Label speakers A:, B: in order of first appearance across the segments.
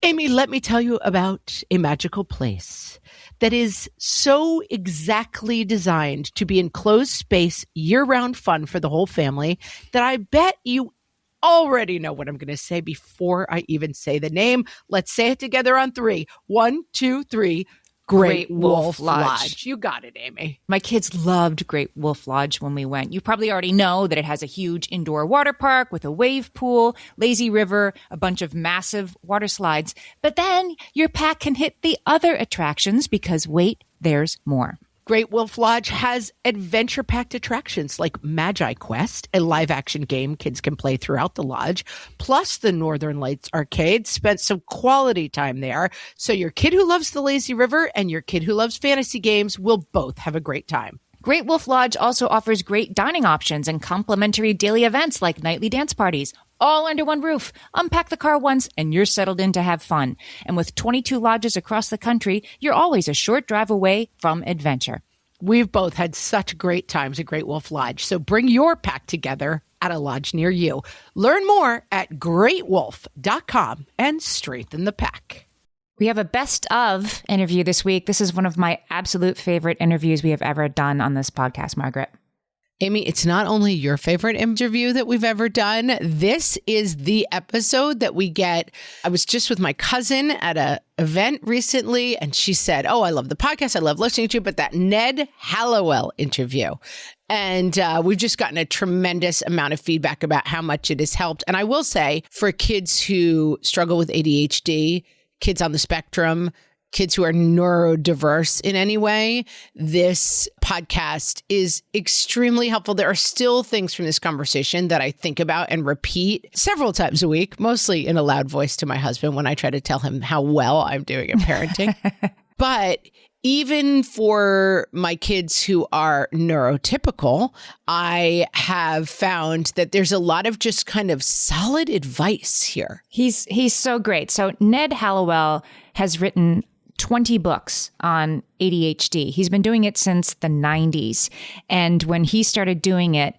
A: Amy, let me tell you about a magical place that is so exactly designed to be enclosed space, year-round fun for the whole family that I bet you already know what I'm going to say before I even say the name. Let's say it together on 3. 1, 2, 3. Great Wolf Lodge. You got it, Amy.
B: My kids loved Great Wolf Lodge when we went. You probably already know that it has a huge indoor water park with a wave pool, lazy river, a bunch of massive water slides. But then your pack can hit the other attractions because wait, there's more.
A: Great Wolf Lodge has adventure-packed attractions like Magi Quest, a live-action game kids can play throughout the lodge, plus the Northern Lights Arcade. Spent some quality time there, so your kid who loves the lazy river and your kid who loves fantasy games will both have a great time.
B: Great Wolf Lodge also offers great dining options and complimentary daily events like nightly dance parties, all under one roof. Unpack the car once and you're settled in to have fun. And with 22 lodges across the country, you're always a short drive away from adventure.
A: We've both had such great times at Great Wolf Lodge, so bring your pack together at a lodge near you. Learn more at greatwolf.com and strengthen the pack.
B: We have a best of interview this week. This is one of my absolute favorite interviews we have ever done on this podcast, Margaret.
A: Amy, it's not only your favorite interview that we've ever done. This is the episode that we get. I was just with my cousin at an event recently, and she said, oh, I love the podcast. I love listening to it, but that Ned Hallowell interview. And we've just gotten a tremendous amount of feedback about how much it has helped. And I will say, for kids who struggle with ADHD, kids on the spectrum, kids who are neurodiverse in any way, this podcast is extremely helpful. There are still things from this conversation that I think about and repeat several times a week, mostly in a loud voice to my husband when I try to tell him how well I'm doing at parenting. But even for my kids who are neurotypical, I have found that there's a lot of just kind of solid advice here.
B: He's so great. So Ned Hallowell has written 20 books on ADHD. He's been doing it since the 90s. And when he started doing it,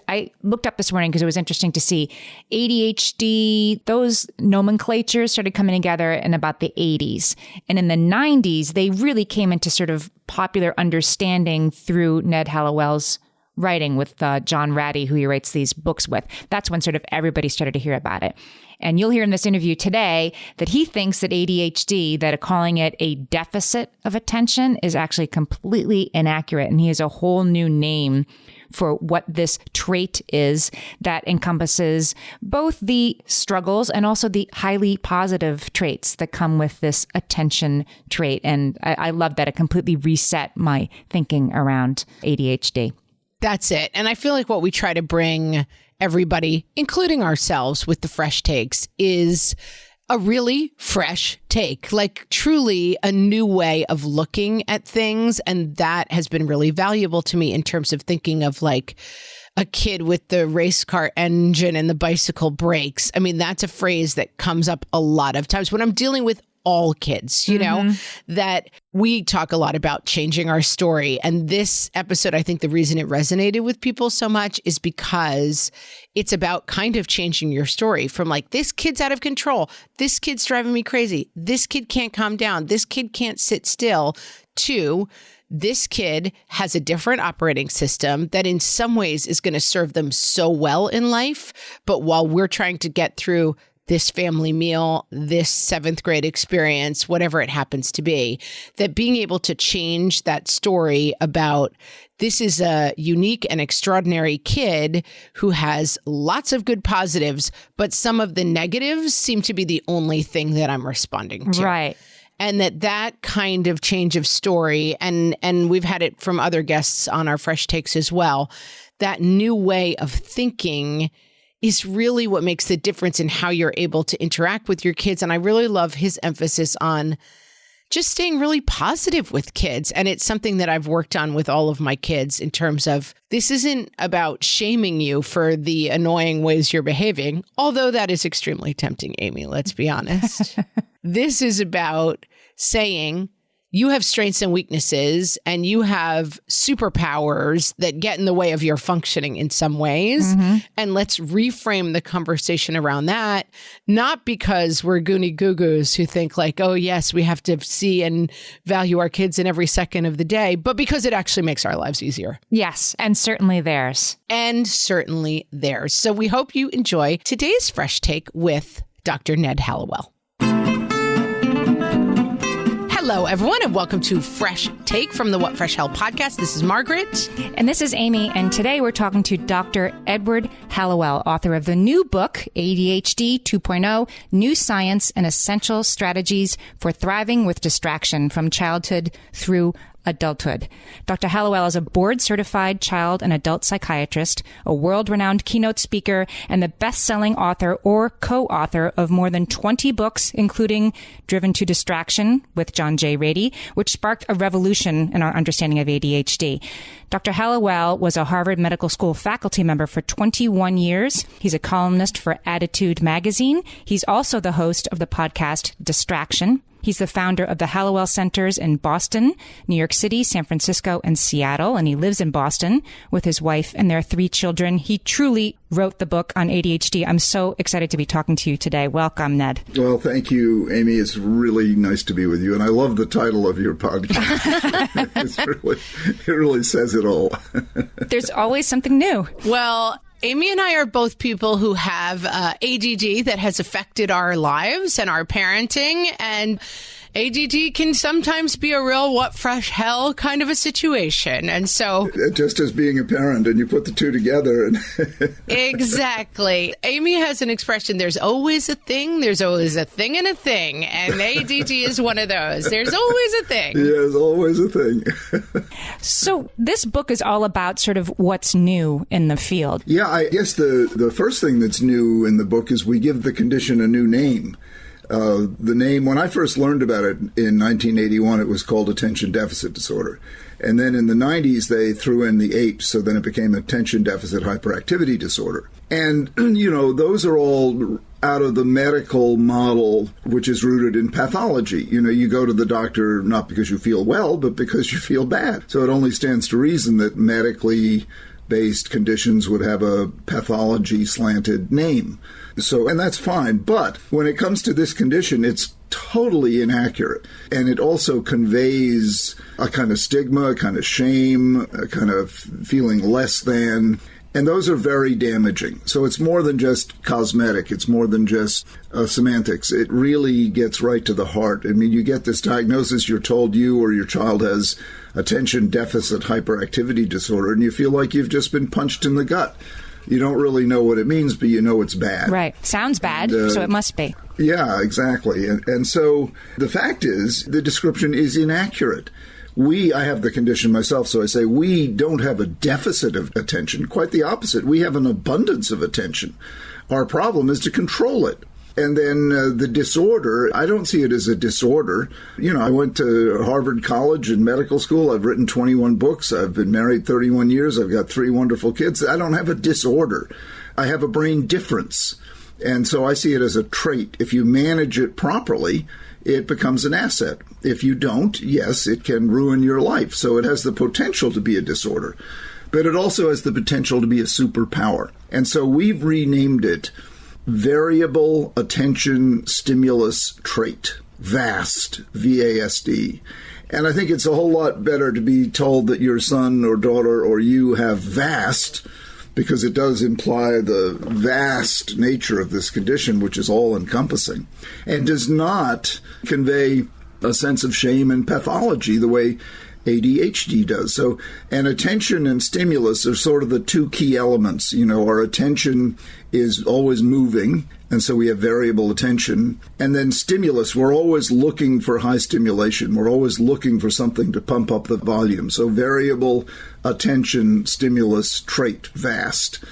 B: I looked up this morning because it was interesting to see ADHD, those nomenclatures started coming together in about the 80s. And in the 90s, they really came into sort of popular understanding through Ned Hallowell's writing with John Ratty, who he writes these books with. That's when sort of everybody started to hear about it. And you'll hear in this interview today that he thinks that ADHD, that calling it a deficit of attention, is actually completely inaccurate. And he has a whole new name for what this trait is that encompasses both the struggles and also the highly positive traits that come with this attention trait. And I love that it completely reset my thinking around ADHD.
A: That's it. And I feel like what we try to bring everybody, including ourselves, with the fresh takes is a really fresh take, like truly a new way of looking at things. And that has been really valuable to me in terms of thinking of like a kid with the race car engine and the bicycle brakes. I mean, that's a phrase that comes up a lot of times when I'm dealing with all kids, you know, that we talk a lot about changing our story. And this episode, I think the reason it resonated with people so much is because it's about kind of changing your story from like, this kid's out of control. This kid's driving me crazy. This kid can't calm down. This kid can't sit still, to this kid has a different operating system that in some ways is going to serve them so well in life. But while we're trying to get through this family meal, this 7th grade experience, whatever it happens to be, that being able to change that story about this is a unique and extraordinary kid who has lots of good positives, but some of the negatives seem to be the only thing that I'm responding to.
B: Right.
A: And that kind of change of story, and we've had it from other guests on our Fresh Takes as well, that new way of thinking is really what makes the difference in how you're able to interact with your kids. And I really love his emphasis on just staying really positive with kids. And it's something that I've worked on with all of my kids in terms of this isn't about shaming you for the annoying ways you're behaving, although that is extremely tempting, Amy, let's be honest. This is about saying, you have strengths and weaknesses, and you have superpowers that get in the way of your functioning in some ways. And let's reframe the conversation around that, not because we're goony goo-goos who think like, oh, yes, we have to see and value our kids in every second of the day, but because it actually makes our lives easier.
B: Yes, and certainly theirs.
A: And certainly theirs. So we hope you enjoy today's Fresh Take with Dr. Ned Hallowell. Hello, everyone, and welcome to Fresh Take from the What Fresh Hell podcast. This is Margaret.
B: And this is Amy, and today we're talking to Dr. Edward Hallowell, author of the new book, ADHD 2.0, New Science and Essential Strategies for Thriving with Distraction from Childhood Through Adulthood. Dr. Hallowell is a board-certified child and adult psychiatrist, a world-renowned keynote speaker, and the best-selling author or co-author of more than 20 books, including Driven to Distraction with John J. Rady, which sparked a revolution in our understanding of ADHD. Dr. Hallowell was a Harvard Medical School faculty member for 21 years. He's a columnist for Attitude magazine. He's also the host of the podcast Distraction. He's the founder of the Hallowell Centers in Boston, New York City, San Francisco, and Seattle, and he lives in Boston with his wife and their 3 children. He truly wrote the book on ADHD. I'm so excited to be talking to you today. Welcome, Ned.
C: Well, thank you, Amy. It's really nice to be with you, and I love the title of your podcast. It really says it all.
B: There's always something new.
A: Well, Amy and I are both people who have ADD that has affected our lives and our parenting, and ADD can sometimes be a real what fresh hell kind of a situation. And so
C: just as being a parent, and you put the two together. And
A: exactly. Amy has an expression, there's always a thing, there's always a thing and a thing. And ADD is one of those. There's always a thing.
C: Yeah, there's always a thing.
B: So this book is all about sort of what's new in the field.
C: Yeah, I guess the first thing that's new in the book is we give the condition a new name. The name, when I first learned about it in 1981, it was called attention deficit disorder. And then in the 90s, they threw in the H, so then it became attention deficit hyperactivity disorder. And, you know, those are all out of the medical model, which is rooted in pathology. You know, you go to the doctor not because you feel well, but because you feel bad. So it only stands to reason that medically based conditions would have a pathology slanted name. So, and that's fine. But when it comes to this condition, it's totally inaccurate. And it also conveys a kind of stigma, a kind of shame, a kind of feeling less than. And those are very damaging. So it's more than just cosmetic. It's more than just semantics. It really gets right to the heart. I mean, you get this diagnosis, you're told you or your child has attention deficit hyperactivity disorder, and you feel like you've just been punched in the gut. You don't really know what it means, but you know it's bad.
B: Right. Sounds bad, so it must be.
C: Yeah, exactly. And so the fact is, the description is inaccurate. I have the condition myself, so I say we don't have a deficit of attention. Quite the opposite. We have an abundance of attention. Our problem is to control it. And then the disorder, I don't see it as a disorder. You know, I went to Harvard College and medical school. I've written 21 books. I've been married 31 years. I've got 3 wonderful kids. I don't have a disorder. I have a brain difference. And so I see it as a trait. If you manage it properly, it becomes an asset. If you don't, yes, it can ruin your life. So it has the potential to be a disorder, but it also has the potential to be a superpower. And so we've renamed it Variable Attention Stimulus Trait, VAST, V-A-S-D. And I think it's a whole lot better to be told that your son or daughter or you have VAST, because it does imply the vast nature of this condition, which is all-encompassing, and does not convey a sense of shame and pathology the way ADHD does. So, and attention and stimulus are sort of the 2 key elements. You know, our attention is always moving, and so we have variable attention. And then stimulus, we're always looking for high stimulation. We're always looking for something to pump up the volume. So variable attention stimulus trait, VAST.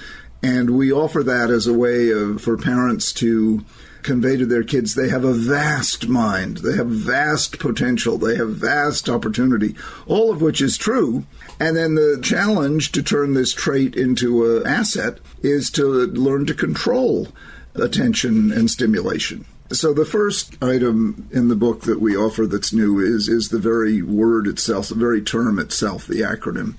C: And we offer that as a way for parents to convey to their kids they have a vast mind, they have vast potential, they have vast opportunity, all of which is true. And then the challenge to turn this trait into an asset is to learn to control attention and stimulation. So the first item in the book that we offer that's new is the very word itself, the very term itself, the acronym,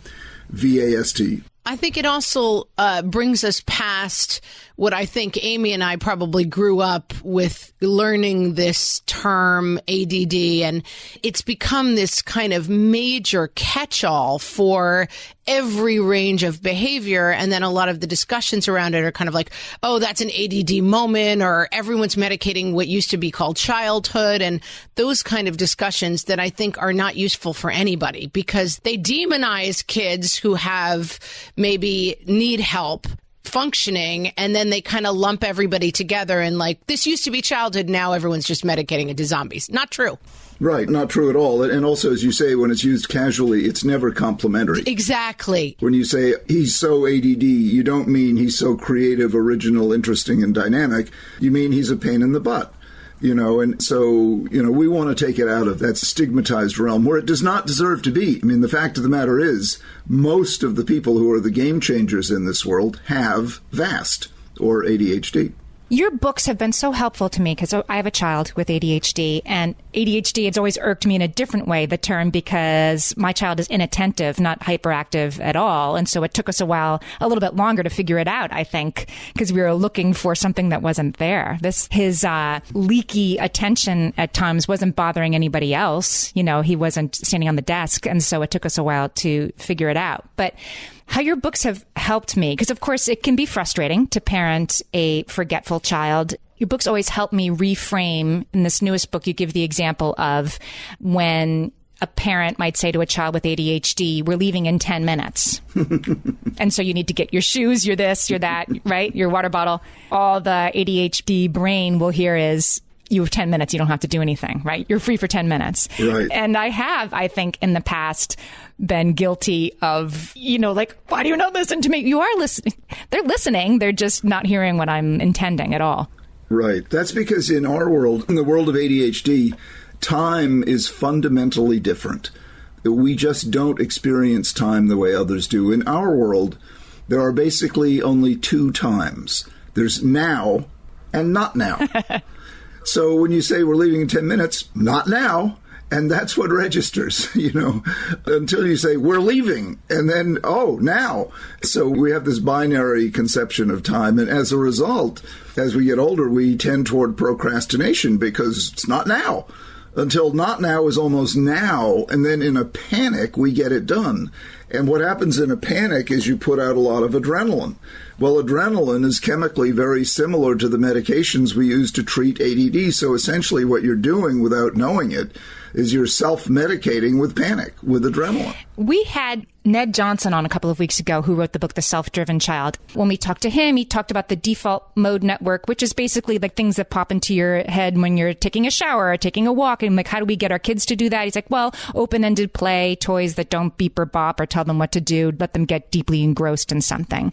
C: VAST.
A: I think it also brings us past what I think Amy and I probably grew up with, learning this term ADD, and it's become this kind of major catch-all for every range of behavior. And then a lot of the discussions around it are kind of like, oh, that's an ADD moment, or everyone's medicating what used to be called childhood, and those kind of discussions that I think are not useful for anybody, because they demonize kids who have maybe need help functioning, and then they kind of lump everybody together and like, this used to be childhood, now everyone's just medicating into zombies. Not true.
C: Right, not true at all. And also, as you say, when it's used casually, it's never complimentary.
A: Exactly.
C: When you say he's so ADD, you don't mean he's so creative, original, interesting, and dynamic. You mean he's a pain in the butt. And so, we want to take it out of that stigmatized realm where it does not deserve to be. I mean, the fact of the matter is, most of the people who are the game changers in this world have VAST, or ADHD.
B: Your books have been so helpful to me because I have a child with ADHD, and ADHD has always irked me in a different way, the term, because my child is inattentive, not hyperactive at all. And so it took us a little bit longer to figure it out, I think, because we were looking for something that wasn't there. His leaky attention at times wasn't bothering anybody else. He wasn't standing on the desk. And so it took us a while to figure it out. But how your books have helped me, because of course it can be frustrating to parent a forgetful child. Your books always help me reframe. In this newest book, you give the example of when a parent might say to a child with ADHD, we're leaving in 10 minutes. And so you need to get your shoes, your this, your that, right? Your water bottle. All the ADHD brain will hear is, you have 10 minutes. You don't have to do anything, right? You're free for 10 minutes.
C: Right.
B: And I have, I think, in the past been guilty of, like, why do you not listen to me? You are listening. They're listening. They're just not hearing what I'm intending at all.
C: Right. That's because in our world, in the world of ADHD, time is fundamentally different. We just don't experience time the way others do. In our world, there are basically only two times. There's now and not now. So when you say we're leaving in 10 minutes, not now. And that's what registers, until you say we're leaving and then, oh, now. So we have this binary conception of time. And as a result, as we get older, we tend toward procrastination because it's not now. Until not now is almost now. And then in a panic, we get it done. And what happens in a panic is you put out a lot of adrenaline. Well, adrenaline is chemically very similar to the medications we use to treat ADD. So essentially what you're doing without knowing it is you're self-medicating with panic, with adrenaline.
B: We had Ned Johnson on a couple of weeks ago, who wrote the book, The Self-Driven Child. When we talked to him, he talked about the default mode network, which is basically like things that pop into your head when you're taking a shower or taking a walk. And like, how do we get our kids to do that? He's like, well, open-ended play, toys that don't beep or bop or tell them what to do, let them get deeply engrossed in something.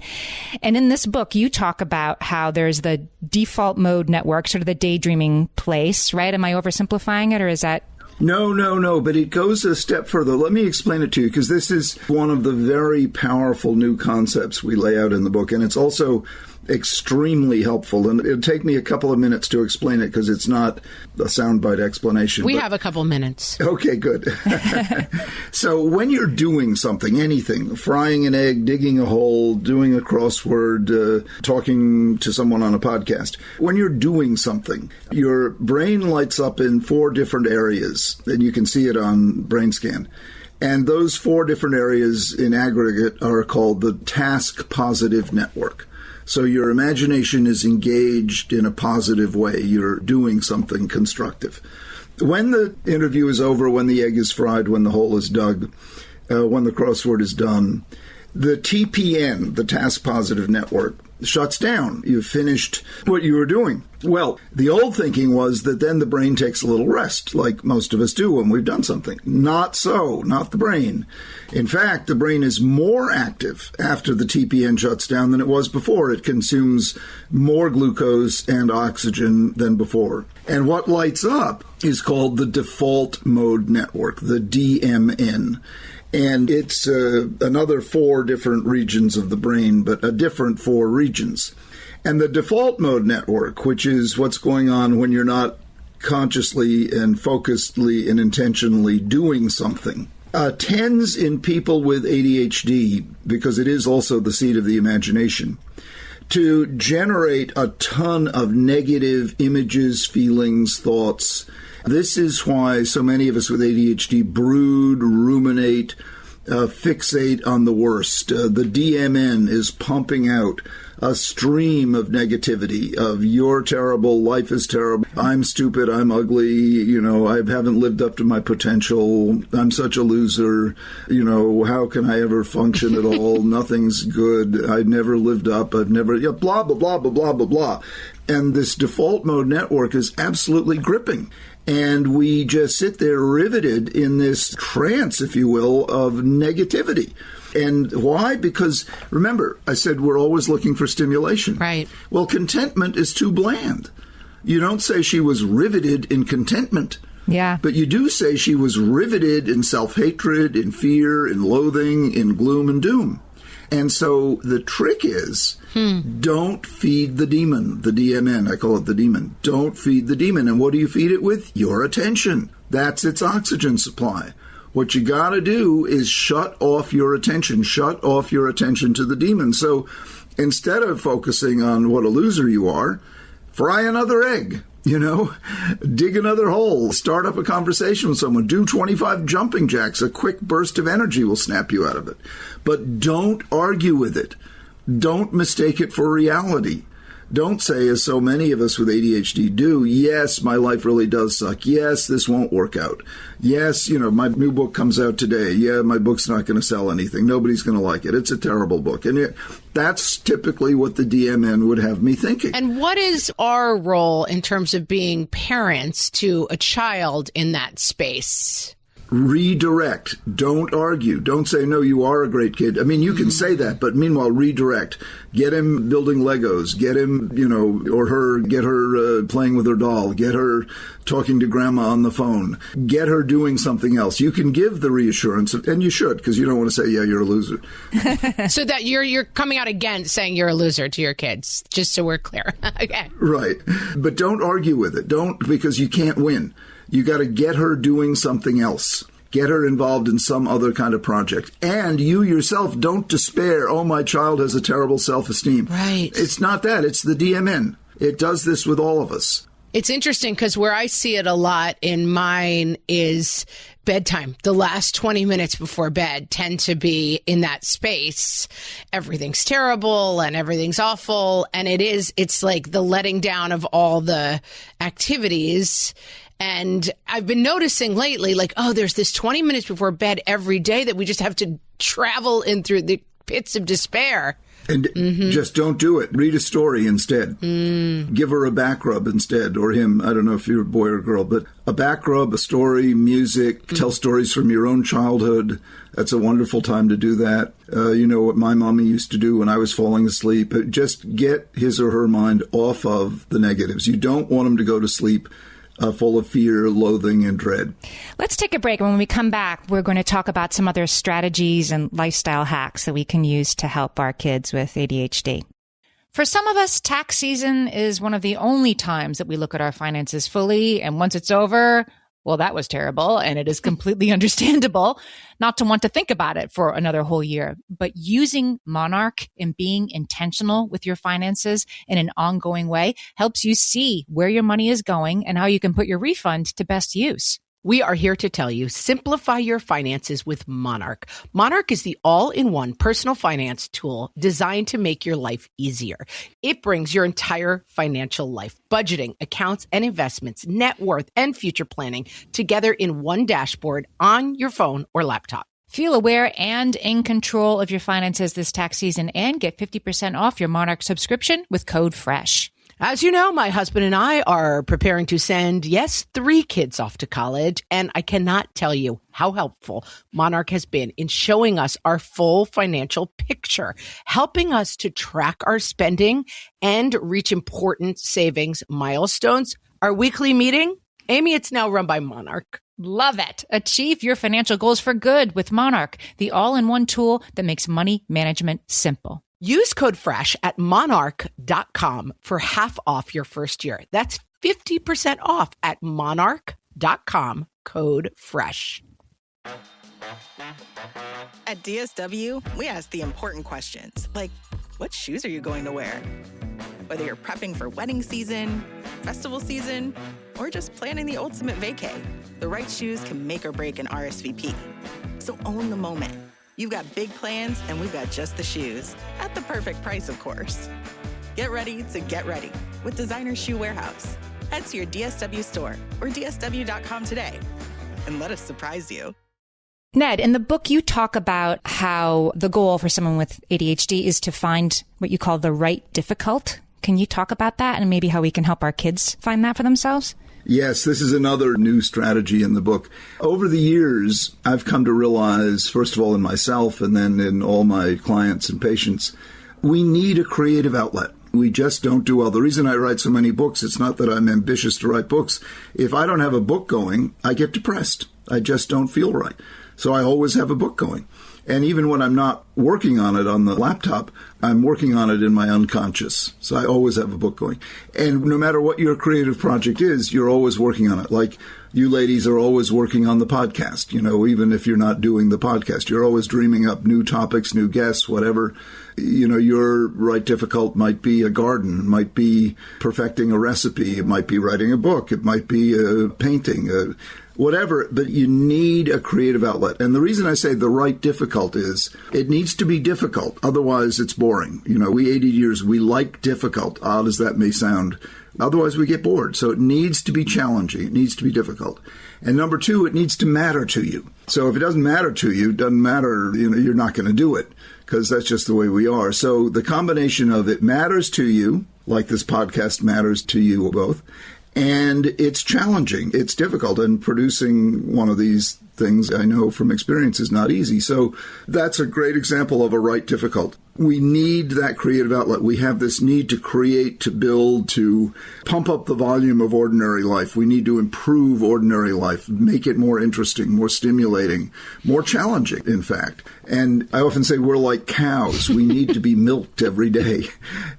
B: And in this book, you talk about how there's the default mode network, sort of the daydreaming place, right? Am I oversimplifying it, or is that...
C: No, but it goes a step further. Let me explain it to you, because this is one of the very powerful new concepts we lay out in the book, and it's also extremely helpful. And it'll take me a couple of minutes to explain it, because it's not a soundbite explanation.
A: We have a couple minutes.
C: Okay, good. So when you're doing something, anything, frying an egg, digging a hole, doing a crossword, talking to someone on a podcast, when you're doing something, your brain lights up in 4 different areas, and you can see it on BrainScan. And those 4 different areas in aggregate are called the task positive network. So your imagination is engaged in a positive way. You're doing something constructive. When the interview is over, when the egg is fried, when the hole is dug, when the crossword is done, the TPN, the task positive network, shuts down. You've finished what you were doing. Well, the old thinking was that then the brain takes a little rest, like most of us do when we've done something. Not so, not the brain. In fact, the brain is more active after the TPN shuts down than it was before. It consumes more glucose and oxygen than before. And what lights up is called the default mode network, the DMN. And it's another 4 different regions of the brain, but a different 4 regions. And the default mode network, which is what's going on when you're not consciously and focusedly and intentionally doing something, tends in people with ADHD, because it is also the seat of the imagination, to generate a ton of negative images, feelings, thoughts. This is why so many of us with ADHD brood, ruminate, fixate on the worst. The DMN is pumping out a stream of negativity, of you're terrible, life is terrible, I'm stupid, I'm ugly, I haven't lived up to my potential, I'm such a loser, how can I ever function at all, nothing's good, I've never lived up, I've never, blah, blah, blah, blah, blah, blah, blah. And this default mode network is absolutely gripping. And we just sit there riveted in this trance, if you will, of negativity. And why? Because, remember, I said we're always looking for stimulation.
A: Right.
C: Well, contentment is too bland. You don't say she was riveted in contentment.
B: Yeah.
C: But you do say she was riveted in self-hatred, in fear, in loathing, in gloom and doom. And so the trick is, don't feed the demon, the DMN, I call it the demon. Don't feed the demon. And what do you feed it with? Your attention. That's its oxygen supply. What you got to do is shut off your attention to the demon. So instead of focusing on what a loser you are, fry another egg. Dig another hole, start up a conversation with someone, do 25 jumping jacks. A quick burst of energy will snap you out of it. But don't argue with it. Don't mistake it for reality. Don't say, as so many of us with ADHD do, yes, my life really does suck. Yes, this won't work out. Yes, my new book comes out today. Yeah, my book's not going to sell anything. Nobody's going to like it. It's a terrible book. And that's typically what the DMN would have me thinking.
A: And what is our role in terms of being parents to a child in that space?
C: Redirect. Don't argue. Don't say, no, you are a great kid. I mean, you can say that, but meanwhile, redirect. Get him building Legos. Get him, or her, get her playing with her doll. Get her talking to grandma on the phone. Get her doing something else. You can give the reassurance, and you should, because you don't want to say, yeah, you're a loser.
A: So that you're coming out against saying you're a loser to your kids, just so we're clear. Okay.
C: Right. But don't argue with it. Don't, because you can't win. You got to get her doing something else. Get her involved in some other kind of project. And you yourself don't despair, oh, my child has a terrible self-esteem.
A: Right.
C: It's not that. It's the DMN. It does this with all of us.
A: It's interesting because where I see it a lot in mine is bedtime. The last 20 minutes before bed tend to be in that space. Everything's terrible and everything's awful. And it's like the letting down of all the activities. And I've been noticing lately, there's this 20 minutes before bed every day that we just have to travel in through the pits of despair.
C: And just don't do it. Read a story instead. Give her a back rub instead, or him. I don't know if you're a boy or a girl, but a back rub, a story, music, tell stories from your own childhood. That's a wonderful time to do that. What my mommy used to do when I was falling asleep. Just get his or her mind off of the negatives. You don't want him to go to sleep full of fear, loathing, and dread.
B: Let's take a break. And when we come back, we're going to talk about some other strategies and lifestyle hacks that we can use to help our kids with ADHD. For some of us, tax season is one of the only times that we look at our finances fully. And once it's over, well, that was terrible. And it is completely understandable not to want to think about it for another whole year. But using Monarch and being intentional with your finances in an ongoing way helps you see where your money is going and how you can put your refund to best use.
A: We are here to tell you, simplify your finances with Monarch. Monarch is the all-in-one personal finance tool designed to make your life easier. It brings your entire financial life, budgeting, accounts and investments, net worth, and future planning together in one dashboard on your phone or laptop.
B: Feel aware and in control of your finances this tax season and get 50% off your Monarch subscription with code FRESH.
A: As you know, my husband and I are preparing to send, 3 kids off to college, and I cannot tell you how helpful Monarch has been in showing us our full financial picture, helping us to track our spending and reach important savings milestones. Our weekly meeting, Amy, it's now run by Monarch.
B: Love it. Achieve your financial goals for good with Monarch, the all-in-one tool that makes money management simple.
A: Use code FRESH at monarch.com for half off your first year. That's 50% off at monarch.com, code FRESH.
D: At DSW, we ask the important questions, like, what shoes are you going to wear? Whether you're prepping for wedding season, festival season, or just planning the ultimate vacay, the right shoes can make or break an RSVP. So own the moment. You've got big plans, and we've got just the shoes. At the perfect price, of course. Get ready to get ready with Designer Shoe Warehouse. Head to your DSW store or DSW.com today and let us surprise you.
B: Ned, in the book, you talk about how the goal for someone with ADHD is to find what you call the right difficult. Can you talk about that and maybe how we can help our kids find that for themselves?
C: Yes, this is another new strategy in the book. Over the years, I've come to realize, first of all, in myself and then in all my clients and patients, we need a creative outlet. We just don't do well. The reason I write so many books, it's not that I'm ambitious to write books. If I don't have a book going, I get depressed. I just don't feel right. So I always have a book going. And even when I'm not working on it on the laptop, I'm working on it in my unconscious. So I always have a book going. And no matter what your creative project is, you're always working on it. Like you ladies are always working on the podcast. You know, even if you're not doing the podcast, you're always dreaming up new topics, new guests, whatever. You know, your right difficult might be a garden, might be perfecting a recipe, it might be writing a book, it might be painting, whatever, but you need a creative outlet. And the reason I say the right difficult is it needs to be difficult. Otherwise, it's boring. You know, we ADDers, we like difficult, odd as that may sound. Otherwise, we get bored. So it needs to be challenging. It needs to be difficult. And number two, it needs to matter to you. So if it doesn't matter to you, it doesn't matter, you know, you're not going to do it because that's just the way we are. So the combination of it matters to you, like this podcast matters to you both, and it's challenging. It's difficult. And producing one of these things, I know from experience, is not easy. So that's a great example of a right difficult. We need that creative outlet. We have this need to create, to build, to pump up the volume of ordinary life. We need to improve ordinary life, make it more interesting, more stimulating, more challenging, in fact. And I often say we're like cows. We need to be milked every day,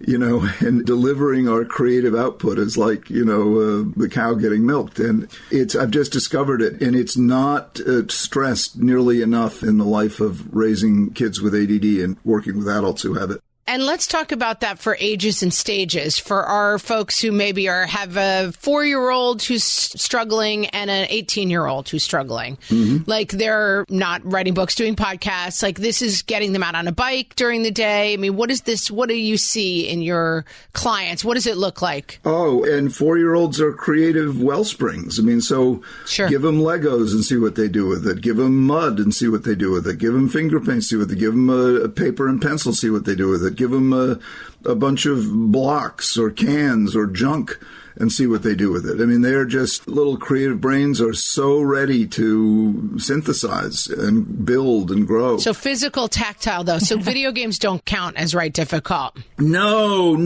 C: you know, and delivering our creative output is like, you know, the cow getting milked. And I've just discovered it, and it's not stressed nearly enough in the life of raising kids with ADD and working with adults who have it.
A: And let's talk about that for ages and stages. For our folks who maybe have a 4-year-old who's struggling and an 18-year-old who's struggling. Mm-hmm. Like they're not writing books, doing podcasts. Like this is getting them out on a bike during the day. I mean, what is this? What do you see in your clients? What does it look like?
C: Oh, and 4-year-olds are creative wellsprings. I mean, so
A: sure.
C: Give them Legos and see what they do with it. Give them mud and see what they do with it. Give them finger paint, see what they do. Give them a paper and pencil, see what they do with it. Give them a bunch of blocks or cans or junk and see what they do with it. I mean, they're just little creative brains are so ready to synthesize and build and grow.
A: So physical, tactile, though. So video games don't count as right difficult.
C: No.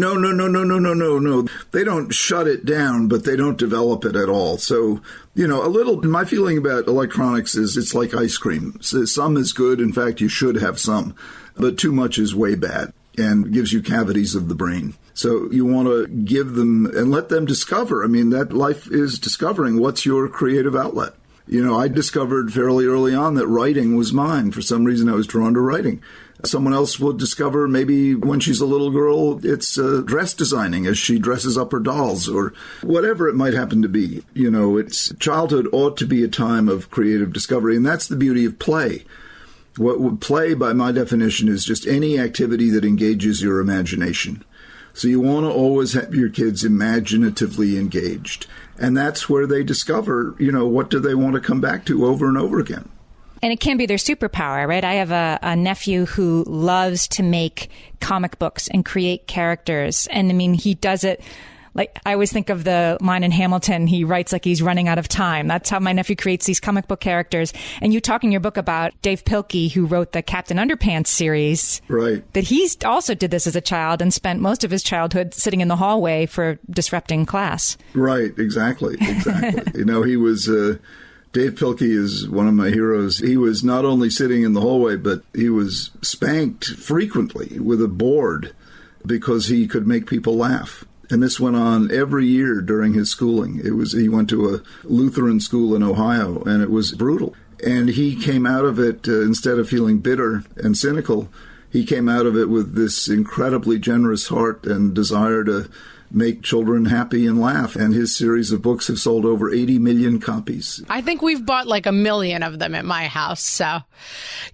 C: They don't shut it down, but they don't develop it at all. So, you know, my feeling about electronics is it's like ice cream. Some is good. In fact, you should have some, but too much is way bad and gives you cavities of the brain. So you want to give them and let them discover. I mean, that life is discovering what's your creative outlet. You know, I discovered fairly early on that writing was mine. For some reason, I was drawn to writing. Someone else will discover maybe when she's a little girl, it's dress designing as she dresses up her dolls or whatever it might happen to be. You know, childhood ought to be a time of creative discovery, and that's the beauty of play. What would play, by my definition, is just any activity that engages your imagination. So you want to always have your kids imaginatively engaged. And that's where they discover, you know, what do they want to come back to over and over again.
B: And it can be their superpower, right? I have a nephew who loves to make comic books and create characters. And I mean, he does it. Like, I always think of the line in Hamilton, he writes like he's running out of time. That's how my nephew creates these comic book characters. And you talk in your book about Dave Pilkey, who wrote the Captain Underpants series.
C: Right.
B: That he also did this as a child and spent most of his childhood sitting in the hallway for disrupting class.
C: Right. Exactly. You know, he was... Dave Pilkey is one of my heroes. He was not only sitting in the hallway, but he was spanked frequently with a board because he could make people laugh. And this went on every year during his schooling. He went to a Lutheran school in Ohio, and it was brutal. And he came out of it, instead of feeling bitter and cynical, he came out of it with this incredibly generous heart and desire to make children happy and laugh. And his series of books have sold over 80 million copies.
A: I think we've bought like 1 million of them at my house. So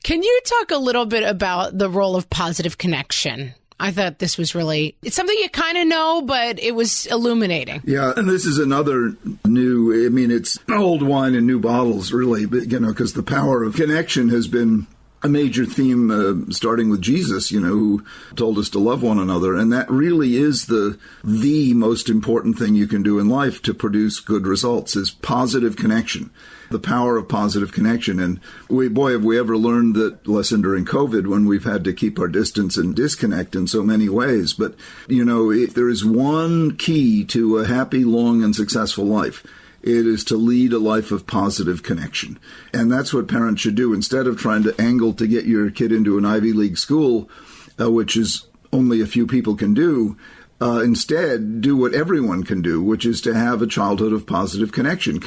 A: can you talk a little bit about the role of positive connection? I thought this was it's something you kind of know, but it was illuminating.
C: Yeah, and this is another it's old wine in new bottles, really, but, because the power of connection has been a major theme, starting with Jesus, who told us to love one another. And that really is the most important thing you can do in life to produce good results, is positive connection, the power of positive connection. And have we ever learned that lesson during COVID, when we've had to keep our distance and disconnect in so many ways. But, if there is one key to a happy, long, and successful life, it is to lead a life of positive connection. And that's what parents should do. Instead of trying to angle to get your kid into an Ivy League school, which is only a few people can do, instead do what everyone can do, which is to have a childhood of positive connection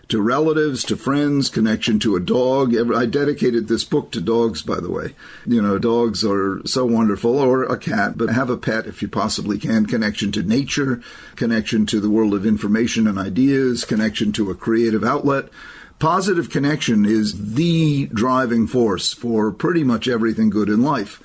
C: to relatives, to friends, connection to a dog. I dedicated this book to dogs, by the way. Dogs are so wonderful, or a cat, but have a pet if you possibly can. Connection to nature, connection to the world of information and ideas, connection to a creative outlet. Positive connection is the driving force for pretty much everything good in life.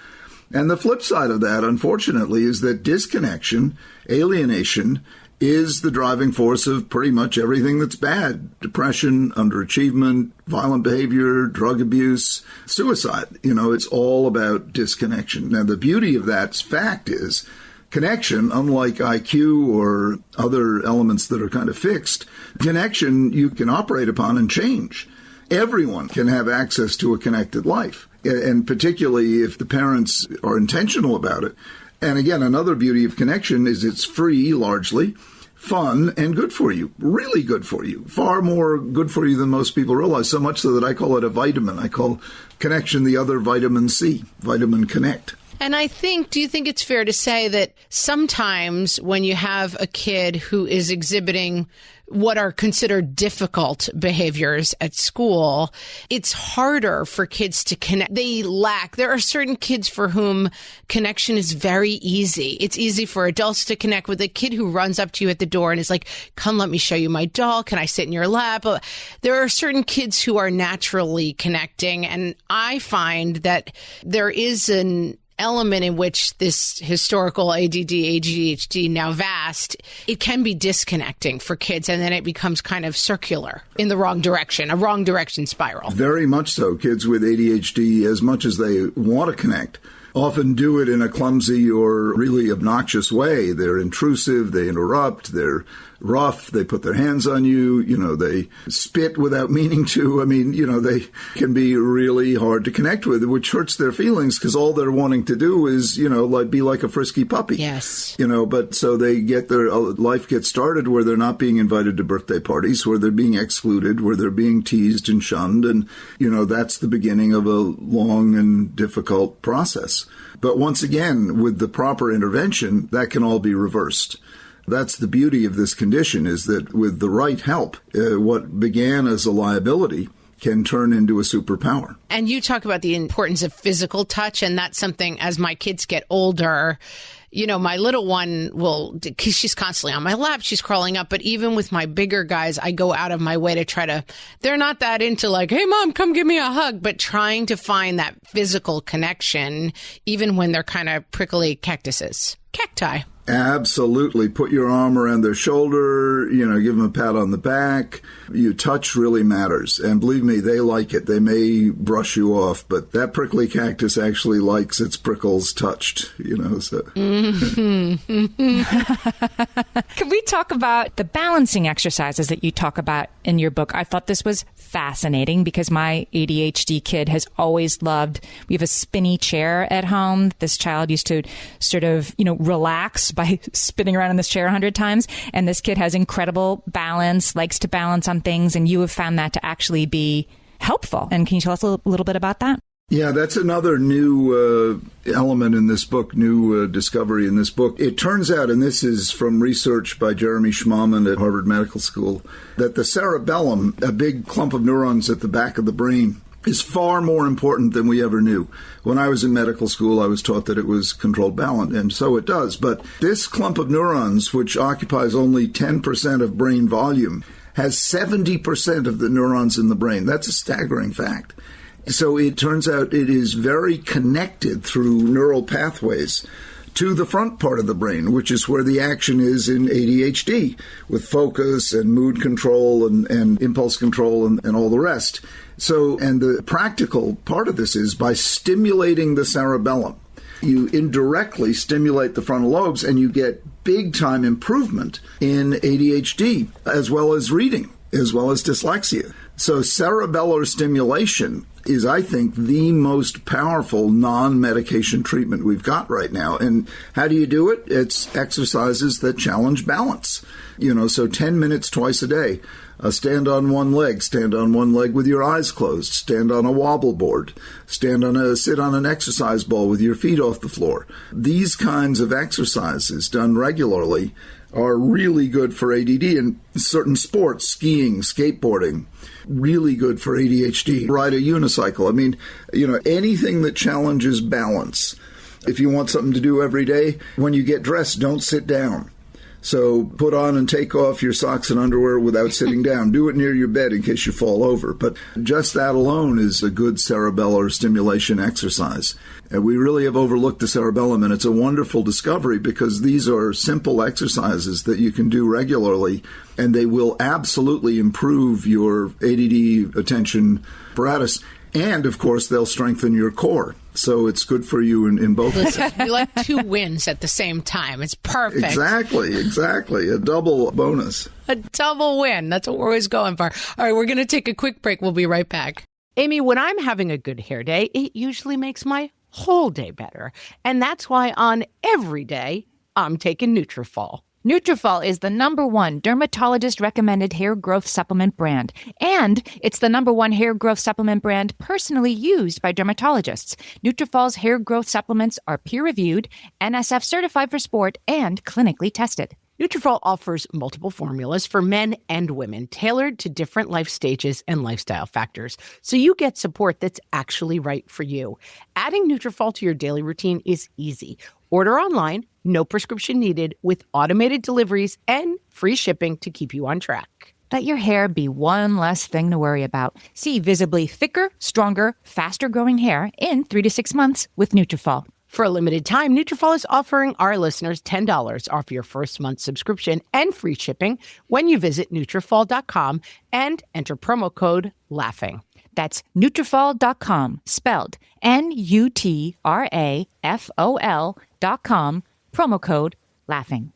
C: And the flip side of that, unfortunately, is that disconnection, alienation, is the driving force of pretty much everything that's bad. Depression, underachievement, violent behavior, drug abuse, suicide. It's all about disconnection. Now, the beauty of that fact is connection, unlike IQ or other elements that are kind of fixed, connection you can operate upon and change. Everyone can have access to a connected life. And particularly if the parents are intentional about it. And again, another beauty of connection is it's free, largely, fun, and good for you. Really good for you. Far more good for you than most people realize. So much so that I call it a vitamin. I call connection the other vitamin C, vitamin connect.
A: And do you think it's fair to say that sometimes when you have a kid who is exhibiting what are considered difficult behaviors at school, it's harder for kids to connect. There are certain kids for whom connection is very easy. It's easy for adults to connect with a kid who runs up to you at the door and is like, come, let me show you my doll. Can I sit in your lap? There are certain kids who are naturally connecting. And I find that there is an element in which this historical ADD, ADHD, now vast, it can be disconnecting for kids, and then it becomes kind of circular in the wrong direction, a wrong direction spiral.
C: Very much so. Kids with ADHD, as much as they want to connect, often do it in a clumsy or really obnoxious way. They're intrusive, they interrupt, they're rough, they put their hands on you, they spit without meaning to. They can be really hard to connect with, which hurts their feelings because all they're wanting to do is, be like a frisky puppy.
A: Yes.
C: But so they get their life gets started where they're not being invited to birthday parties, where they're being excluded, where they're being teased and shunned. And, that's the beginning of a long and difficult process. But once again, with the proper intervention, that can all be reversed. That's the beauty of this condition, is that with the right help, what began as a liability can turn into a superpower.
A: And you talk about the importance of physical touch, and that's something as my kids get older, my little one because she's constantly on my lap, she's crawling up. But even with my bigger guys, I go out of my way to they're not that into like, hey, mom, come give me a hug, but trying to find that physical connection, even when they're kind of prickly cacti.
C: Absolutely. Put your arm around their shoulder, give them a pat on the back. Touch really matters. And believe me, they like it. They may brush you off, but that prickly cactus actually likes its prickles touched, so.
B: Mm-hmm. Can we talk about the balancing exercises that you talk about in your book? I thought this was fascinating because my ADHD kid has always loved, we have a spinny chair at home. This child used to sort of, relax by spinning around in this chair 100 times. And this kid has incredible balance, likes to balance on things. And you have found that to actually be helpful. And can you tell us a little bit about that?
C: Yeah, that's another new element in this book, new discovery in this book. It turns out, and this is from research by Jeremy Schmallman at Harvard Medical School, that the cerebellum, a big clump of neurons at the back of the brain, is far more important than we ever knew. When I was in medical school, I was taught that it was controlled balance, and so it does. But this clump of neurons, which occupies only 10% of brain volume, has 70% of the neurons in the brain. That's a staggering fact. So it turns out it is very connected through neural pathways to the front part of the brain, which is where the action is in ADHD, with focus and mood control and impulse control and all the rest. So, and the practical part of this is by stimulating the cerebellum, you indirectly stimulate the frontal lobes and you get big time improvement in ADHD, as well as reading, as well as dyslexia. So cerebellar stimulation is, I think, the most powerful non-medication treatment we've got right now. And how do you do it? It's exercises that challenge balance. So 10 minutes twice a day. Stand on one leg with your eyes closed, stand on a wobble board, sit on an exercise ball with your feet off the floor. These kinds of exercises done regularly are really good for ADD, and certain sports, skiing, skateboarding, really good for ADHD. Ride a unicycle. I mean, anything that challenges balance. If you want something to do every day, when you get dressed, don't sit down. So put on and take off your socks and underwear without sitting down. Do it near your bed in case you fall over. But just that alone is a good cerebellar stimulation exercise. And we really have overlooked the cerebellum, and it's a wonderful discovery because these are simple exercises that you can do regularly, and they will absolutely improve your ADD attention apparatus. And, of course, they'll strengthen your core. So it's good for you in both.
A: Listen, we like 2 wins at the same time. It's perfect.
C: Exactly. A double bonus.
A: A double win. That's what we're always going for. All right, we're going to take a quick break. We'll be right back. Amy, when I'm having a good hair day, it usually makes my whole day better. And that's why on every day, I'm taking Nutrafol.
B: Nutrafol is the #1 dermatologist-recommended hair growth supplement brand, and it's the #1 hair growth supplement brand personally used by dermatologists. Nutrafol's hair growth supplements are peer-reviewed, NSF certified for sport, and clinically tested.
A: Nutrafol offers multiple formulas for men and women tailored to different life stages and lifestyle factors, so you get support that's actually right for you. Adding Nutrafol to your daily routine is easy. Order online, no prescription needed, with automated deliveries and free shipping to keep you on track.
B: Let your hair be one less thing to worry about. See visibly thicker, stronger, faster-growing hair in 3 to 6 months with Nutrafol.
A: For a limited time, Nutrafol is offering our listeners $10 off your first month subscription and free shipping when you visit Nutrafol.com and enter promo code LAUGHING.
B: That's Nutrafol.com, spelled Nutrafol.com, promo code LAUGHING.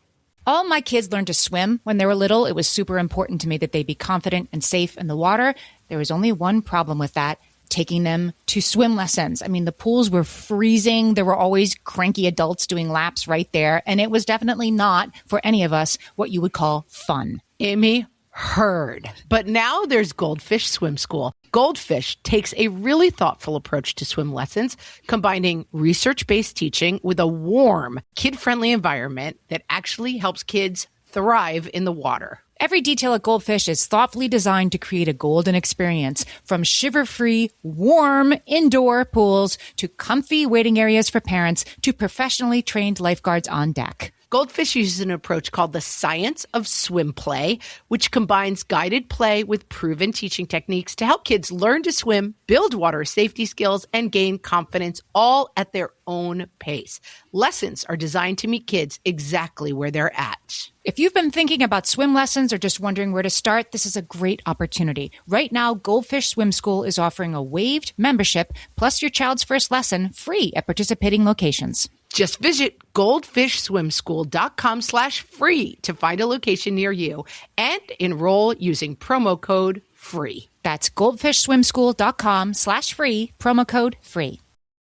B: All my kids learned to swim when they were little. It was super important to me that they be confident and safe in the water. There was only one problem with that: taking them to swim lessons. I mean, the pools were freezing. There were always cranky adults doing laps right there. And it was definitely not, for any of us, what you would call fun.
A: Amy, heard. But now there's Goldfish Swim School. Goldfish takes a really thoughtful approach to swim lessons, combining research-based teaching with a warm, kid-friendly environment that actually helps kids thrive in the water.
B: Every detail at Goldfish is thoughtfully designed to create a golden experience, from shiver-free, warm indoor pools to comfy waiting areas for parents to professionally trained lifeguards on deck.
A: Goldfish uses an approach called the science of swim play, which combines guided play with proven teaching techniques to help kids learn to swim, build water safety skills, and gain confidence, all at their own pace. Lessons are designed to meet kids exactly where they're at.
B: If you've been thinking about swim lessons or just wondering where to start, this is a great opportunity. Right now, Goldfish Swim School is offering a waived membership plus your child's first lesson free at participating locations.
A: Just visit goldfishswimschool.com/free to find a location near you and enroll using promo code FREE.
B: That's goldfishswimschool.com/free, promo code FREE.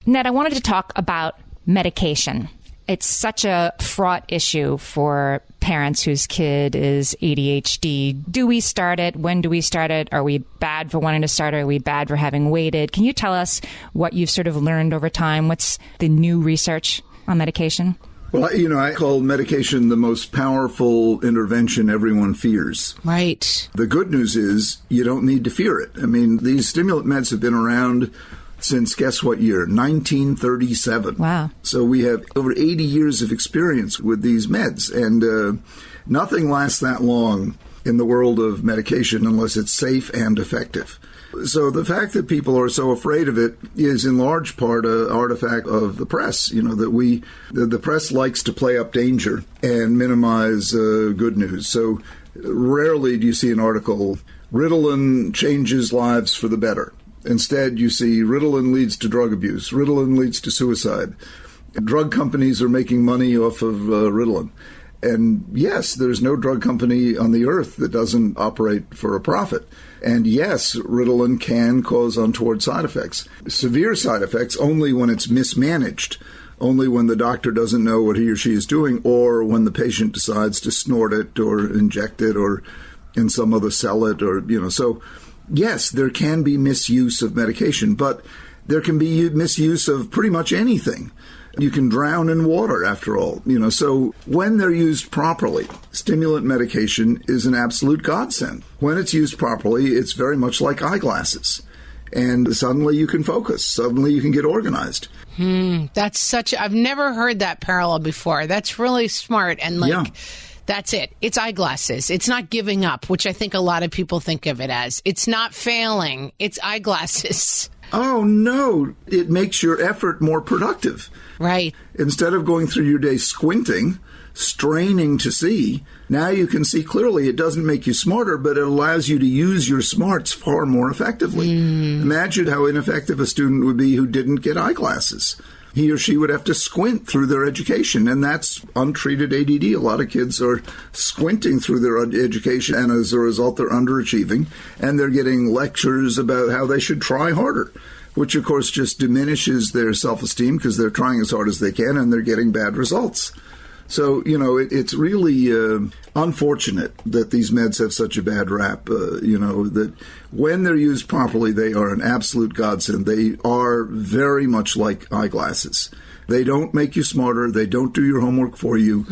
B: Ned, I wanted to talk about medication. it's such a fraught issue for parents whose kid is ADHD. Do we start it? When do we start it? Are we bad for wanting to start it? Are we bad for having waited? Can you tell us what you've sort of learned over time? What's the new research on medication?
C: Well, I call medication the most powerful intervention everyone fears.
A: Right.
C: The good news is you don't need to fear it. I mean, these stimulant meds have been around since, guess what year? 1937.
B: Wow.
C: So we have over 80 years of experience with these meds, and nothing lasts that long in the world of medication unless it's safe and effective. So the fact that people are so afraid of it is in large part an artifact of the press, that the press likes to play up danger and minimize good news. So rarely do you see an article, Ritalin changes lives for the better. Instead, you see Ritalin leads to drug abuse. Ritalin leads to suicide. Drug companies are making money off of Ritalin. And yes, there's no drug company on the earth that doesn't operate for a profit. And yes, Ritalin can cause untoward side effects. Severe side effects only when it's mismanaged, only when the doctor doesn't know what he or she is doing, or when the patient decides to snort it or inject it or in some other sell it So yes, there can be misuse of medication, but there can be misuse of pretty much anything. You can drown in water, after all. So when they're used properly, stimulant medication is an absolute godsend. When it's used properly, it's very much like eyeglasses. And suddenly you can focus. Suddenly you can get organized.
A: I've never heard that parallel before. That's really smart. And That's it. It's eyeglasses. It's not giving up, which I think a lot of people think of it as. It's not failing. It's eyeglasses.
C: Oh, no. It makes your effort more productive.
A: Right.
C: Instead of going through your day squinting, straining to see, now you can see clearly. It doesn't make you smarter, but it allows you to use your smarts far more effectively. Imagine how ineffective a student would be who didn't get eyeglasses. He or she would have to squint through their education, and that's untreated ADD. A lot of kids are squinting through their education, and as a result, they're underachieving, and they're getting lectures about how they should try harder, which, of course, just diminishes their self-esteem because they're trying as hard as they can, and they're getting bad results. So, it's really unfortunate that these meds have such a bad rap, that when they're used properly, they are an absolute godsend. They are very much like eyeglasses. They don't make you smarter. They don't do your homework for you,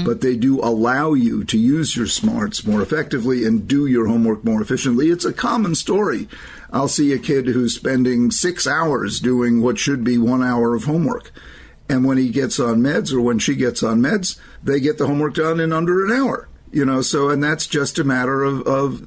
C: but they do allow you to use your smarts more effectively and do your homework more efficiently. It's a common story. I'll see a kid who's spending 6 hours doing what should be 1 hour of homework. And when he gets on meds or when she gets on meds, they get the homework done in under an hour. And that's just a matter of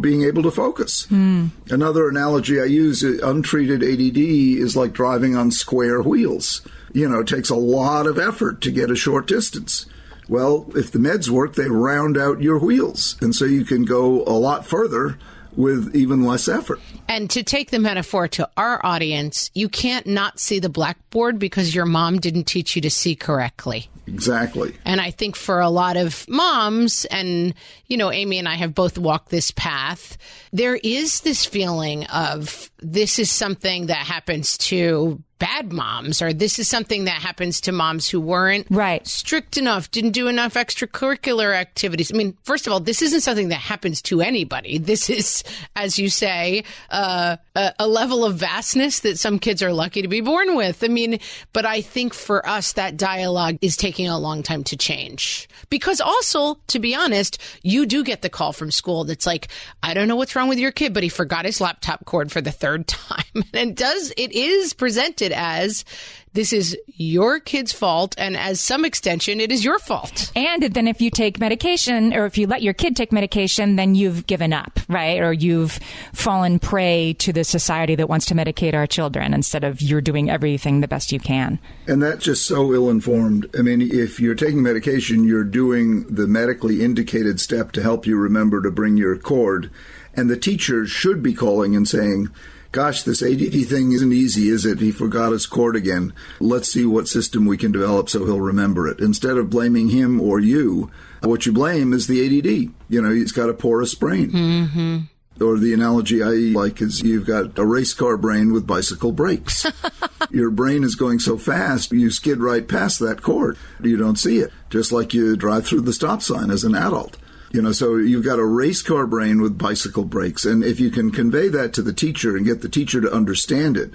C: being able to focus. Another analogy I use, untreated ADD is like driving on square wheels. It takes a lot of effort to get a short distance. Well, if the meds work, they round out your wheels. And so you can go a lot further with even less effort.
A: And to take the metaphor to our audience, you can't not see the blackboard because your mom didn't teach you to see correctly.
C: Exactly.
A: And I think for a lot of moms, and, Amy and I have both walked this path, there is this feeling of this is something that happens to bad moms, or this is something that happens to moms who weren't strict enough, didn't do enough extracurricular activities. I mean, first of all, this isn't something that happens to anybody. This is, as you say, a level of vastness that some kids are lucky to be born with. I mean, but I think for us, that dialogue is taking a long time to change. Because also, to be honest, you do get the call from school that's like, I don't know what's wrong with your kid, but he forgot his laptop cord for the third time. And it is presented as this is your kid's fault, and as some extension, it is your fault.
B: And then if you take medication, or if you let your kid take medication, then you've given up, right? Or you've fallen prey to the society that wants to medicate our children instead of you're doing everything the best you can.
C: And that's just so ill-informed. I mean, if you're taking medication, you're doing the medically indicated step to help you remember to bring your cord. And the teacher should be calling and saying, gosh, this ADD thing isn't easy, is it? He forgot his cord again. Let's see what system we can develop so he'll remember it. Instead of blaming him or you, what you blame is the ADD. He's got a porous brain. Or the analogy I like is you've got a race car brain with bicycle brakes. Your brain is going so fast, you skid right past that cord. You don't see it, just like you drive through the stop sign as an adult. So you've got a race car brain with bicycle brakes. And if you can convey that to the teacher and get the teacher to understand it,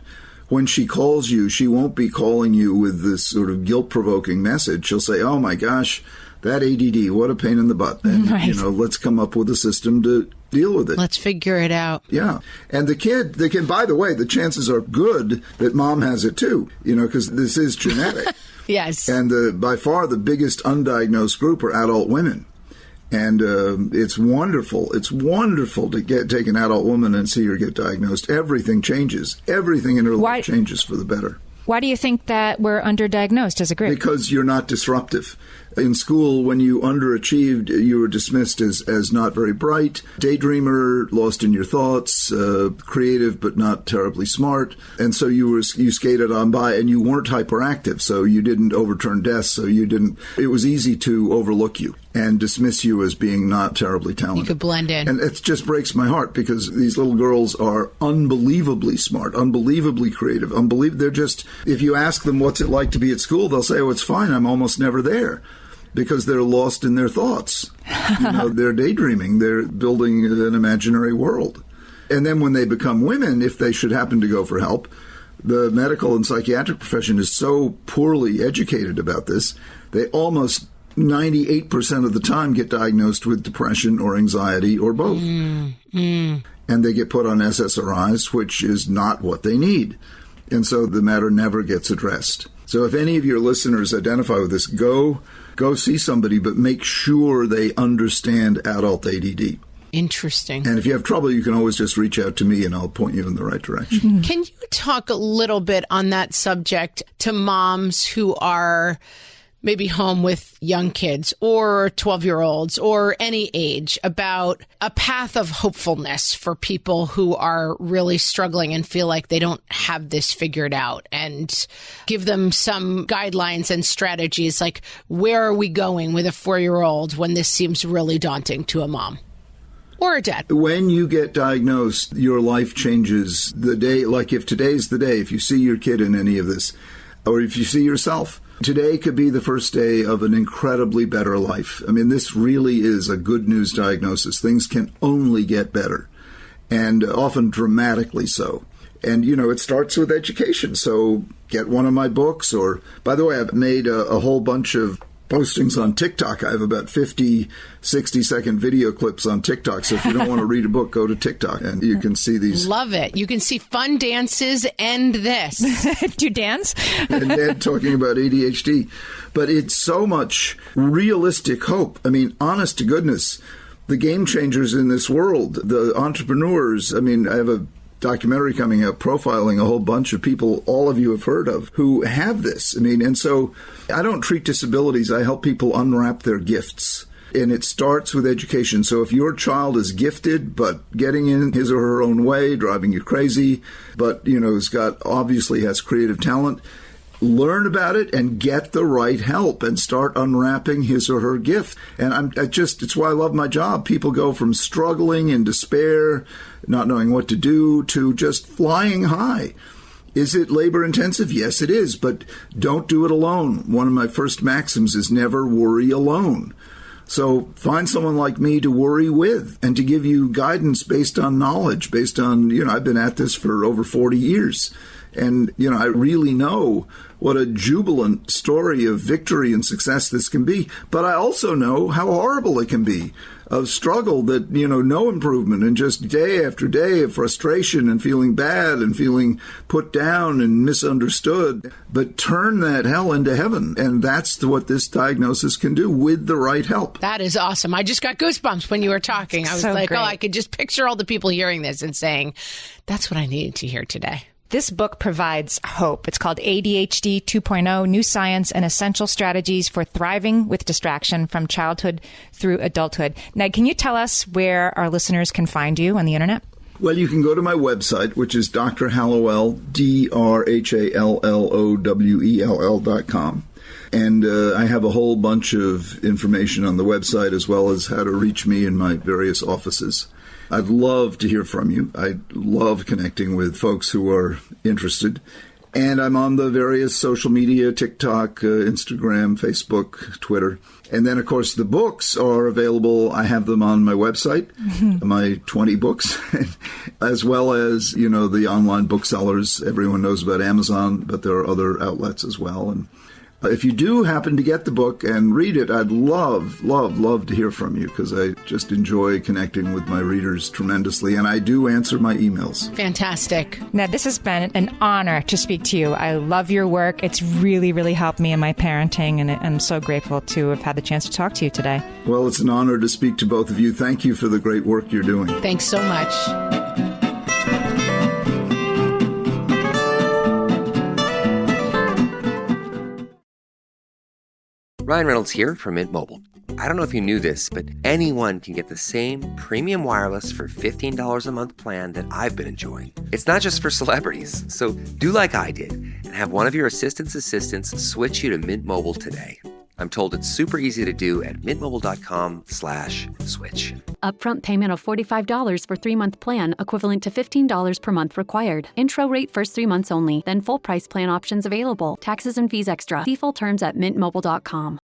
C: when she calls you, she won't be calling you with this sort of guilt-provoking message. She'll say, oh my gosh, that ADD, what a pain in the butt. And,
B: right.
C: Let's come up with a system to deal with it.
A: Let's figure it out.
C: Yeah. And the kid, by the way, the chances are good that mom has it too, because this is genetic.
A: Yes.
C: And by far the biggest undiagnosed group are adult women. And it's wonderful. It's wonderful to take an adult woman and see her get diagnosed. Everything changes. Everything in her life changes for the better.
B: Why do you think that we're underdiagnosed as a group?
C: Because you're not disruptive. In school, when you underachieved, you were dismissed as not very bright, daydreamer, lost in your thoughts, creative but not terribly smart. And so you skated on by, and you weren't hyperactive, so you didn't overturn desks, it was easy to overlook you and dismiss you as being not terribly talented.
A: You could blend in.
C: And it just breaks my heart because these little girls are unbelievably smart, unbelievably creative, they're just, if you ask them what's it like to be at school, they'll say, oh, it's fine, I'm almost never there. Because they're lost in their thoughts. They're daydreaming. They're building an imaginary world. And then when they become women, if they should happen to go for help, the medical and psychiatric profession is so poorly educated about this, they almost 98% of the time get diagnosed with depression or anxiety or both. And they get put on SSRIs, which is not what they need. And so the matter never gets addressed. So if any of your listeners identify with this, go see somebody, but make sure they understand adult ADD.
A: Interesting.
C: And if you have trouble, you can always just reach out to me and I'll point you in the right direction.
A: Can you talk a little bit on that subject to moms who are maybe home with young kids or 12-year-olds or any age about a path of hopefulness for people who are really struggling and feel like they don't have this figured out, and give them some guidelines and strategies, like where are we going with a 4-year-old when this seems really daunting to a mom or a dad?
C: When you get diagnosed, your life changes the day. Like if today's the day, if you see your kid in any of this, or if you see yourself, today could be the first day of an incredibly better life. I mean, this really is a good news diagnosis. Things can only get better, and often dramatically so. And, it starts with education. So get one of my books, or, by the way, I've made a whole bunch of postings on TikTok. I have about 50, 60-second video clips on TikTok. So if you don't want to read a book, go to TikTok and you can see these.
A: Love it. You can see fun dances and this.
B: Do you dance?
C: And Ned talking about ADHD. But it's so much realistic hope. I mean, honest to goodness, the game changers in this world, the entrepreneurs. I mean, I have a documentary coming out profiling a whole bunch of people all of you have heard of who have this. I mean, and so I don't treat disabilities. I help people unwrap their gifts. And it starts with education. So if your child is gifted, but getting in his or her own way, driving you crazy, but, obviously has creative talent, learn about it and get the right help and start unwrapping his or her gift. And it's why I love my job. People go from struggling in despair, not knowing what to do, to just flying high. Is it labor intensive? Yes, it is, but don't do it alone. One of my first maxims is never worry alone. So find someone like me to worry with and to give you guidance based on knowledge, based on, I've been at this for over 40 years. And, I really know what a jubilant story of victory and success this can be. But I also know how horrible it can be, of struggle that, no improvement, and just day after day of frustration and feeling bad and feeling put down and misunderstood. But turn that hell into heaven. And that's what this diagnosis can do with the right help.
A: That is awesome. I just got goosebumps when you were talking. I was
B: So
A: like,
B: great.
A: I could just picture all the people hearing this and saying, that's what I needed to hear today.
B: This book provides hope. It's called ADHD 2.0, New Science and Essential Strategies for Thriving with Distraction from Childhood Through Adulthood. Ned, can you tell us where our listeners can find you on the internet?
C: Well, you can go to my website, which is Dr. Hallowell, DrHallowell.com. And I have a whole bunch of information on the website, as well as how to reach me in my various offices. I'd love to hear from you. I love connecting with folks who are interested. And I'm on the various social media, TikTok, Instagram, Facebook, Twitter. And then, of course, the books are available. I have them on my website, my 20 books, as well as, the online booksellers. Everyone knows about Amazon, but there are other outlets as well. And if you do happen to get the book and read it, I'd love, love, love to hear from you, because I just enjoy connecting with my readers tremendously, and I do answer my emails.
A: Fantastic.
B: Ned, this has been an honor to speak to you. I love your work. It's really, really helped me in my parenting, and I'm so grateful to have had the chance to talk to you today.
C: Well, it's an honor to speak to both of you. Thank you for the great work you're doing.
A: Thanks so much.
E: Ryan Reynolds here from Mint Mobile. I don't know if you knew this, but anyone can get the same premium wireless for $15 a month plan that I've been enjoying. It's not just for celebrities. So do like I did and have one of your assistants switch you to Mint Mobile today. I'm told it's super easy to do at mintmobile.com/switch.
F: Upfront payment of $45 for 3-month plan, equivalent to $15 per month required. Intro rate first 3 months only, then full price plan options available. Taxes and fees extra. See full terms at mintmobile.com.